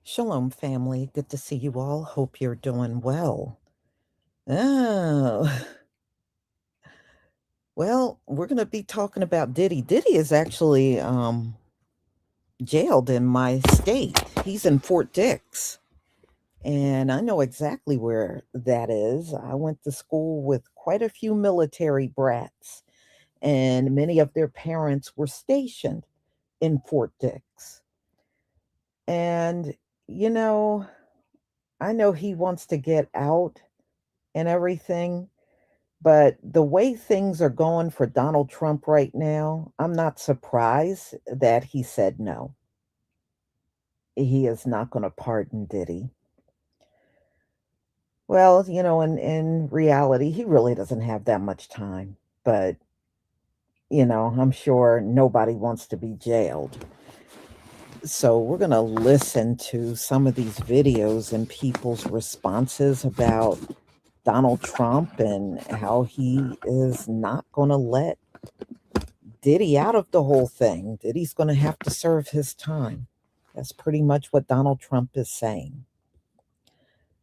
Shalom, family. Good to see you all. Hope you're doing well. Oh, well, we're going to be talking about Diddy. Diddy is actually jailed in my state. He's in Fort Dix, and I know exactly where that is. I went to school with quite a few military brats, and many of their parents were stationed in Fort Dix. And, you know, I know he wants to get out and everything. But the way things are going for Donald Trump right now, I'm not surprised that he said no. He is not going to pardon Diddy. Well, in reality, he really doesn't have that much time. But, I'm sure nobody wants to be jailed. So we're going to listen to some of these videos and people's responses about Donald Trump and how he is not going to let Diddy out of the whole thing. Diddy's going to have to serve his time. That's pretty much what Donald Trump is saying.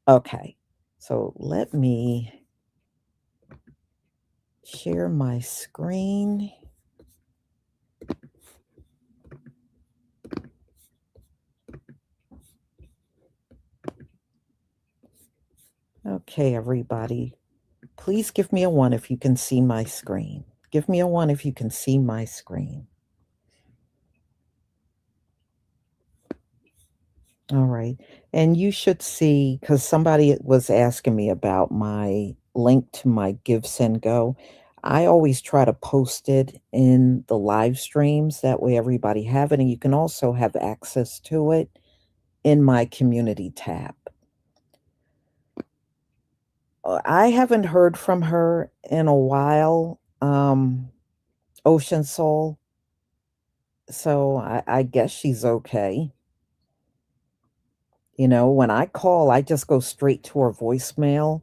Okay, so let me share my screen. Okay, everybody, please give me a one if you can see my screen. Give me a one if you can see my screen. All right. And you should see, because somebody was asking me about my link to my Give, Send, Go. I always try to post it in the live streams. That way everybody have it. And you can also have access to it in my community tab. I haven't heard from her in a while, Ocean Soul. So I guess she's okay. When I call, I just go straight to her voicemail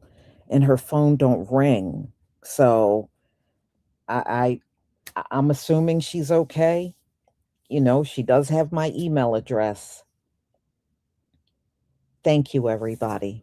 and her phone don't ring. So I'm assuming she's okay. She does have my email address. Thank you, everybody.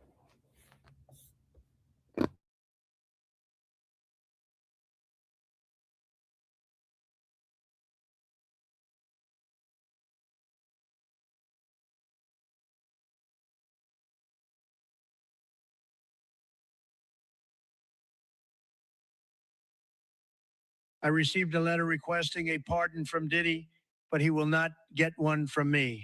I received a letter requesting a pardon from Diddy, but he will not get one from me.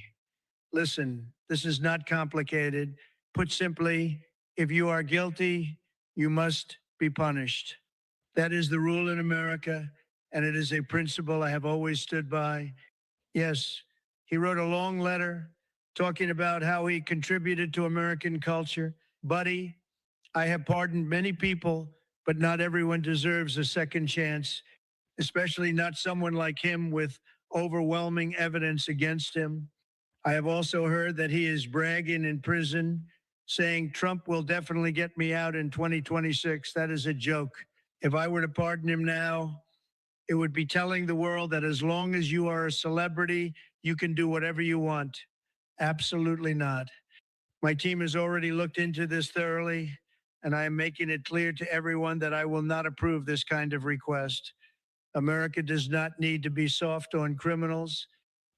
Listen, this is not complicated. Put simply, if you are guilty, you must be punished. That is the rule in America, and it is a principle I have always stood by. Yes, he wrote a long letter talking about how he contributed to American culture. Buddy, I have pardoned many people, but not everyone deserves a second chance, especially not someone like him with overwhelming evidence against him. I have also heard that he is bragging in prison, saying Trump will definitely get me out in 2026. That is a joke. If I were to pardon him now, it would be telling the world that as long as you are a celebrity, you can do whatever you want. Absolutely not. My team has already looked into this thoroughly, and I am making it clear to everyone that I will not approve this kind of request. America does not need to be soft on criminals.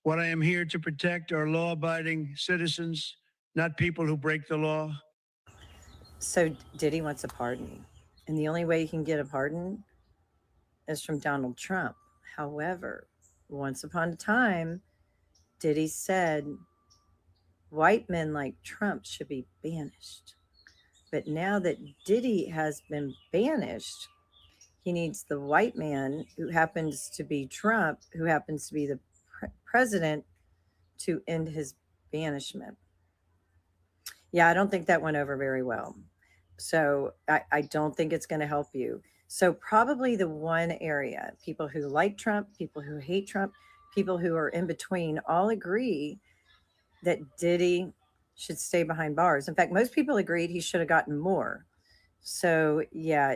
What I am here to protect are law abiding citizens, not people who break the law. So Diddy wants a pardon. And the only way he can get a pardon is from Donald Trump. However, once upon a time, Diddy said white men like Trump should be banished. But now that Diddy has been banished, he needs the white man who happens to be Trump, who happens to be the president, to end his banishment. Yeah, I don't think that went over very well. So I don't think it's going to help you. So, probably the one area people who like Trump, people who hate Trump, people who are in between all agree that Diddy should stay behind bars. In fact, most people agreed he should have gotten more. So, yeah,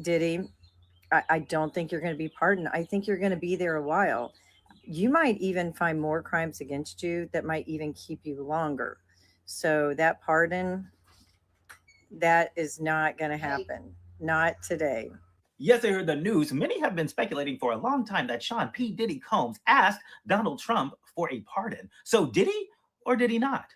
Diddy, I don't think you're going to be pardoned. I think you're going to be there a while. You might even find more crimes against you that might even keep you longer. So that pardon, that is not going to happen. Not today. Yes, I heard the news. Many have been speculating for a long time that Sean P. Diddy Combs asked Donald Trump for a pardon. So did he or did he not?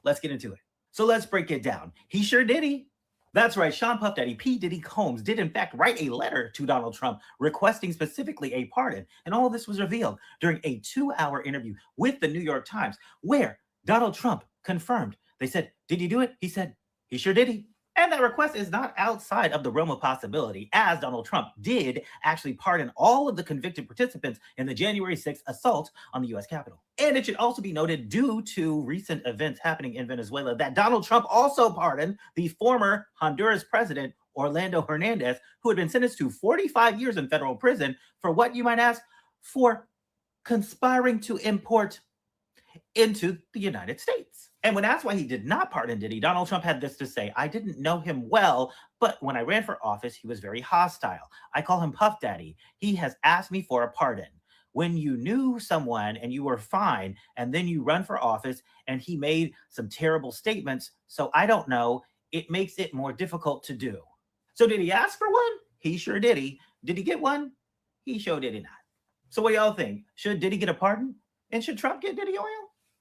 Let's get into it. So let's break it down. He sure did he. That's right, Sean Puff Daddy P. Diddy Combs did in fact write a letter to Donald Trump requesting specifically a pardon. And all of this was revealed during a 2-hour interview with the New York Times, where Donald Trump confirmed. They said, did he do it? He said, he sure did he. And that request is not outside of the realm of possibility, as Donald Trump did actually pardon all of the convicted participants in the January 6th assault on the U.S. Capitol. And it should also be noted, due to recent events happening in Venezuela, that Donald Trump also pardoned the former Honduras president, Orlando Hernandez, who had been sentenced to 45 years in federal prison for what, you might ask? For conspiring to import into the United States. And when asked why he did not pardon Diddy, Donald Trump had this to say: I didn't know him well, but when I ran for office, he was very hostile. I call him Puff Daddy. He has asked me for a pardon. When you knew someone and you were fine, and then you run for office and he made some terrible statements, so I don't know, it makes it more difficult to do. So did he ask for one? He sure did. Did he get one? He sure did not. So what do y'all think? Should Diddy get a pardon? And should Trump get Diddy oil?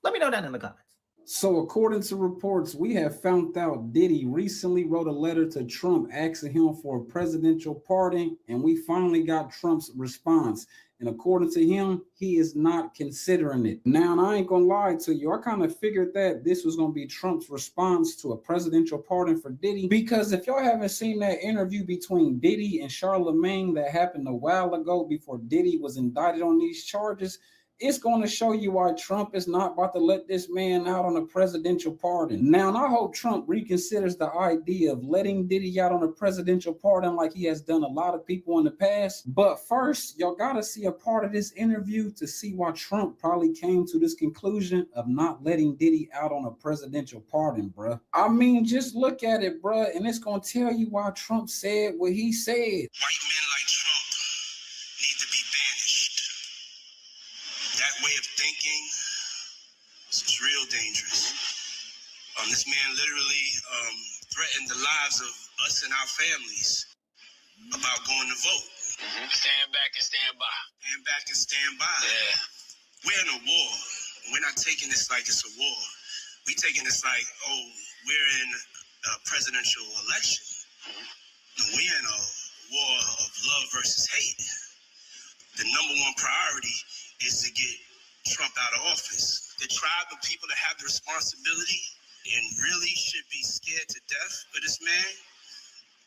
Let me know down in the comments. So according to reports, we have found out Diddy recently wrote a letter to Trump asking him for a presidential pardon, and we finally got Trump's response. And according to him, he is not considering it. Now, I ain't gonna lie to you, I kind of figured that this was gonna be Trump's response to a presidential pardon for Diddy, because if y'all haven't seen that interview between Diddy and Charlemagne that happened a while ago before Diddy was indicted on these charges, it's going to show you why Trump is not about to let this man out on a presidential pardon. Now, and I hope Trump reconsiders the idea of letting Diddy out on a presidential pardon like he has done a lot of people in the past. But first, y'all got to see a part of this interview to see why Trump probably came to this conclusion of not letting Diddy out on a presidential pardon, bruh. I mean, just look at it, bruh, and it's going to tell you why Trump said what he said. White men like Trump need to be banished. That way of thinking is real dangerous. This man literally threatened the lives of us and our families about going to vote. Stand back and stand by. Stand back and stand by. Yeah. We're in a war. We're not taking this like it's a war. We're taking this like, oh, we're in a presidential election. No, we're in a war of love versus hate. The number one priority is to get Trump out of office. The tribe of people that have the responsibility and really should be scared to death for this man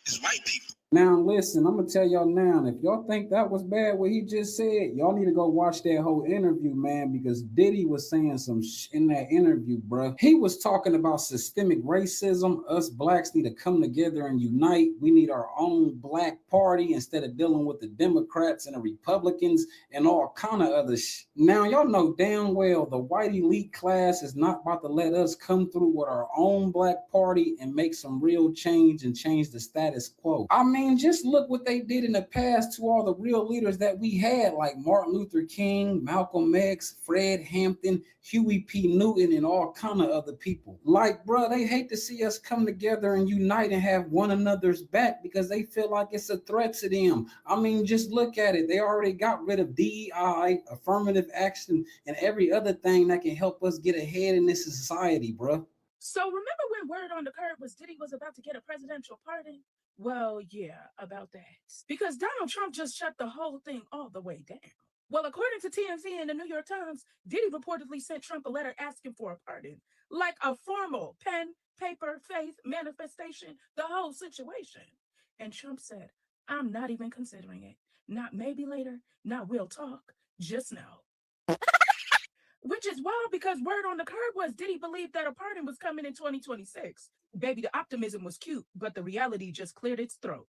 is white people. Now, listen, I'm going to tell y'all now, if y'all think that was bad what he just said, y'all need to go watch that whole interview, man, because Diddy was saying some in that interview, bro. He was talking about systemic racism. Us blacks need to come together and unite. We need our own black party instead of dealing with the Democrats and the Republicans and all kind of other Now, y'all know damn well the white elite class is not about to let us come through with our own black party and make some real change and change the status quo. I mean, just look what they did in the past to all the real leaders that we had, like Martin Luther King, Malcolm X, Fred Hampton, Huey P. Newton, and all kind of other people. Like, bro, they hate to see us come together and unite and have one another's back because they feel like it's a threat to them. I mean, just look at it. They already got rid of DEI, affirmative action, and every other thing that can help us get ahead in this society, bro. So remember when word on the curb was Diddy was about to get a presidential pardon? Well, yeah, about that. Because Donald Trump just shut the whole thing all the way down. Well, according to TMZ and the New York Times, Diddy reportedly sent Trump a letter asking for a pardon, like a formal pen, paper, faith manifestation, the whole situation. And Trump said, I'm not even considering it. Not maybe later, not we'll talk, just now. Which is wild because word on the curb was Diddy believed that a pardon was coming in 2026. Baby, the optimism was cute, but the reality just cleared its throat.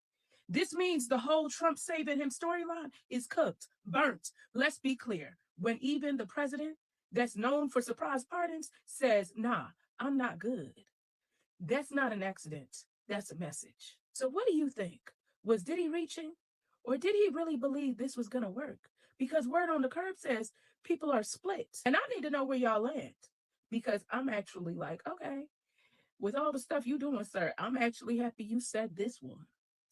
This means the whole Trump saving him storyline is cooked, burnt. Let's be clear. When even the president, that's known for surprise pardons, says, nah, I'm not good. That's not an accident. That's a message. So what do you think? Was Diddy reaching? Or did he really believe this was going to work? Because word on the curb says people are split. And I need to know where y'all land. Because I'm actually like, okay, With all the stuff you doing, sir, I'm actually happy you said this one.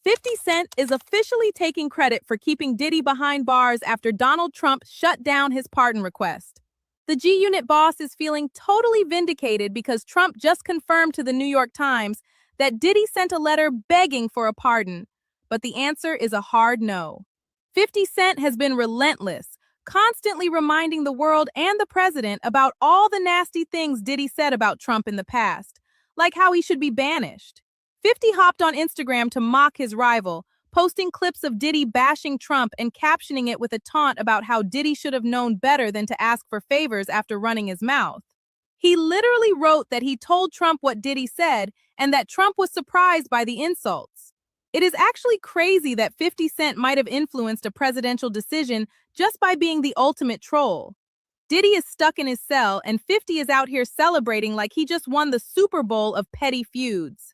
50 Cent is officially taking credit for keeping Diddy behind bars after Donald Trump shut down his pardon request. The G Unit boss is feeling totally vindicated because Trump just confirmed to the New York Times that Diddy sent a letter begging for a pardon, but the answer is a hard no. 50 Cent has been relentless, constantly reminding the world and the president about all the nasty things Diddy said about Trump in the past, like how he should be banished. 50 hopped on Instagram to mock his rival, posting clips of Diddy bashing Trump and captioning it with a taunt about how Diddy should have known better than to ask for favors after running his mouth. He literally wrote that he told Trump what Diddy said and that Trump was surprised by the insults. It is actually crazy that 50 Cent might have influenced a presidential decision just by being the ultimate troll. Diddy is stuck in his cell, and 50 is out here celebrating like he just won the Super Bowl of petty feuds.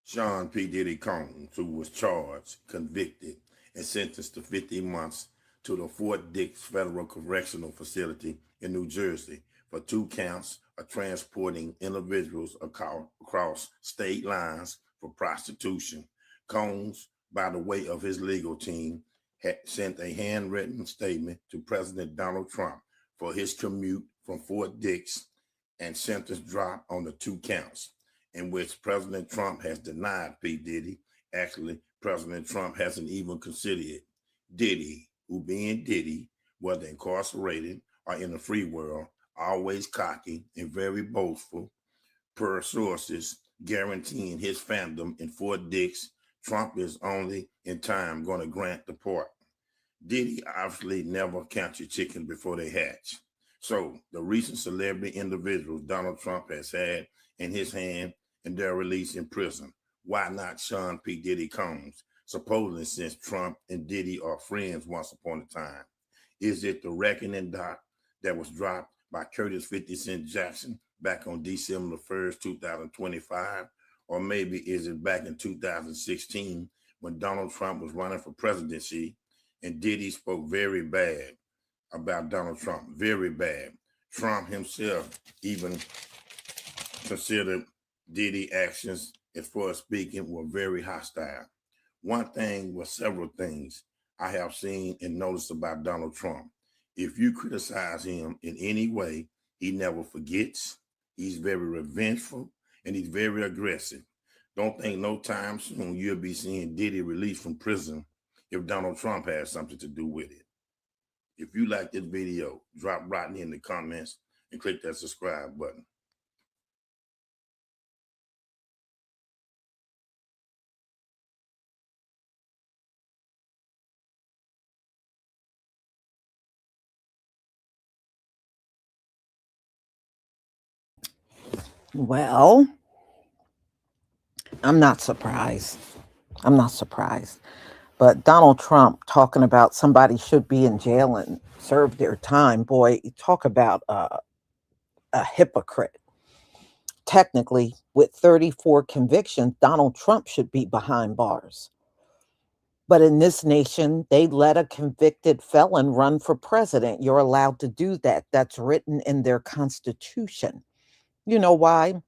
Sean P. Diddy Combs, who was charged, convicted, and sentenced to 50 months to the Fort Dix Federal Correctional Facility in New Jersey for 2 counts of transporting individuals across state lines for prostitution. Combs, by the way of his legal team, had sent a handwritten statement to President Donald Trump for his commute from Fort Dix and sentence drop on the 2 counts, in which President Trump has denied P. Diddy. Actually, President Trump hasn't even considered it. Diddy, who being Diddy, whether incarcerated or in the free world, always cocky and very boastful, per sources guaranteeing his fandom in Fort Dix, Trump is only in time going to grant the pardon. Diddy obviously never count your chickens before they hatch. So the recent celebrity individuals Donald Trump has had in his hand and their release in prison. Why not Sean P. Diddy Combs, supposedly since Trump and Diddy are friends once upon a time? Is it the reckoning doc that was dropped by Curtis 50 Cent Jackson back on December 1st, 2025? Or maybe is it back in 2016 when Donald Trump was running for presidency and Diddy spoke very bad about Donald Trump, very bad. Trump himself even considered Diddy actions as far as speaking were very hostile. One thing was several things I have seen and noticed about Donald Trump. If you criticize him in any way, he never forgets. He's very revengeful and he's very aggressive. Don't think no time soon you'll be seeing Diddy released from prison if Donald Trump has something to do with it. If you like this video, drop Rodney in the comments and click that subscribe button. Well, I'm not surprised. I'm not surprised. But Donald Trump talking about somebody should be in jail and serve their time, boy, you talk about a hypocrite. Technically, with 34 convictions, Donald Trump should be behind bars. But in this nation, they let a convicted felon run for president. You're allowed to do that. That's written in their constitution. You know why?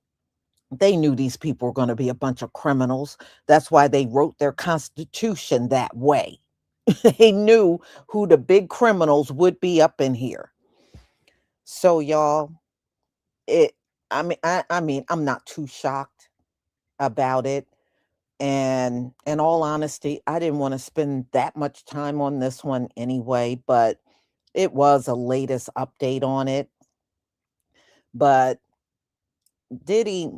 They knew these people were going to be a bunch of criminals. That's why they wrote their constitution that way. They knew who the big criminals would be up in here. So y'all, it I mean, I'm not too shocked about it. And in all honesty, I didn't want to spend that much time on this one anyway, but it was a latest update on it. But Diddy,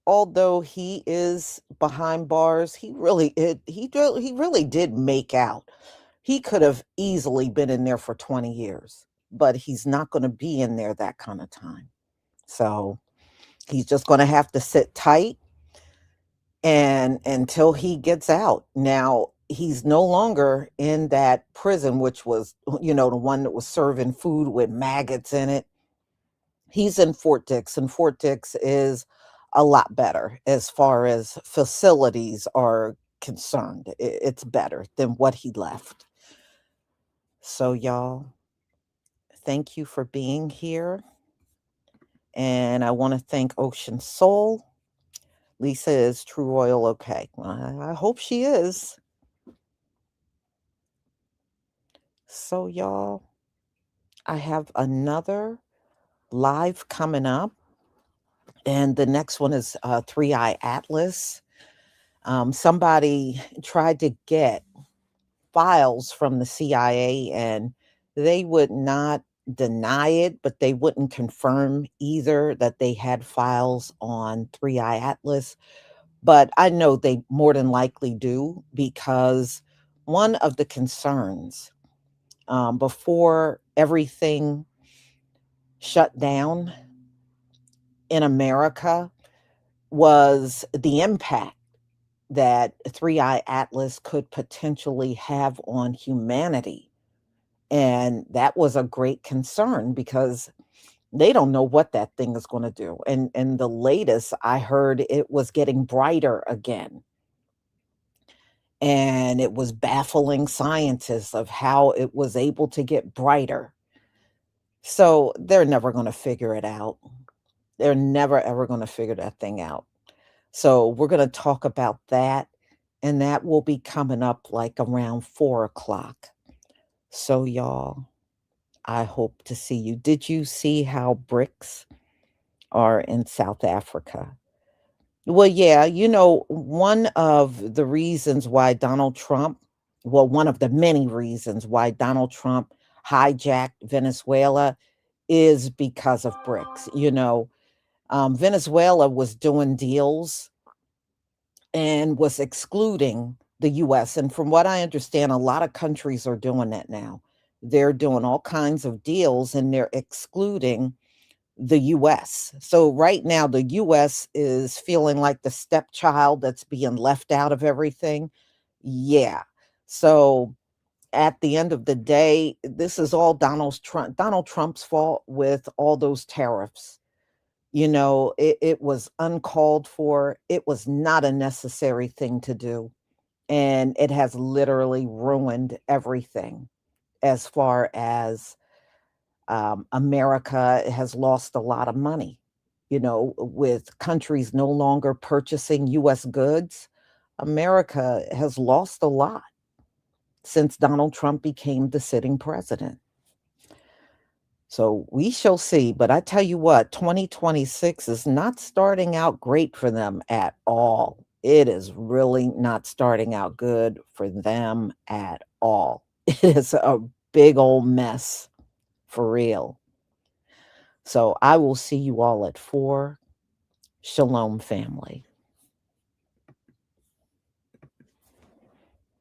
although he is behind bars, he really did make out. He could have easily been in there for 20 years, but he's not going to be in there that kind of time. So he's just going to have to sit tight and until he gets out. Now, he's no longer in that prison, which was, the one that was serving food with maggots in it. He's in Fort Dix, and Fort Dix is a lot better as far as facilities are concerned. It's better than what he left. So, y'all, thank you for being here. And I want to thank Ocean Soul. Lisa, is True Royal okay? I hope she is. So, y'all, I have another live coming up. And the next one is Three Eye Atlas. Somebody tried to get files from the CIA and they would not deny it, but they wouldn't confirm either that they had files on Three Eye Atlas. But I know they more than likely do because one of the concerns before everything shut down in America was the impact that Three Eye Atlas could potentially have on humanity. And that was a great concern because they don't know what that thing is going to do. And the latest I heard it was getting brighter again. And it was baffling scientists of how it was able to get brighter. So they're never going to figure it out. They're never ever going to figure that thing out. So we're going to talk about that. And that will be coming up like around 4 o'clock. So, y'all, I hope to see you. Did you see how BRICS are in South Africa? Well, yeah, one of the reasons why Donald Trump, well, one of the many reasons why Donald Trump hijacked Venezuela is because of BRICS. Venezuela was doing deals and was excluding the US. And from what I understand, a lot of countries are doing that now. They're doing all kinds of deals and they're excluding the US. So right now, the US is feeling like the stepchild that's being left out of everything. Yeah. So at the end of the day, this is all Donald Trump's fault with all those tariffs. It was uncalled for. It was not a necessary thing to do. And it has literally ruined everything as far as America has lost a lot of money, with countries no longer purchasing US goods. America has lost a lot since Donald Trump became the sitting president. So we shall see. But I tell you what, 2026 is not starting out great for them at all. It is really not starting out good for them at all. It is a big old mess for real. So I will see you all at 4. Shalom, family.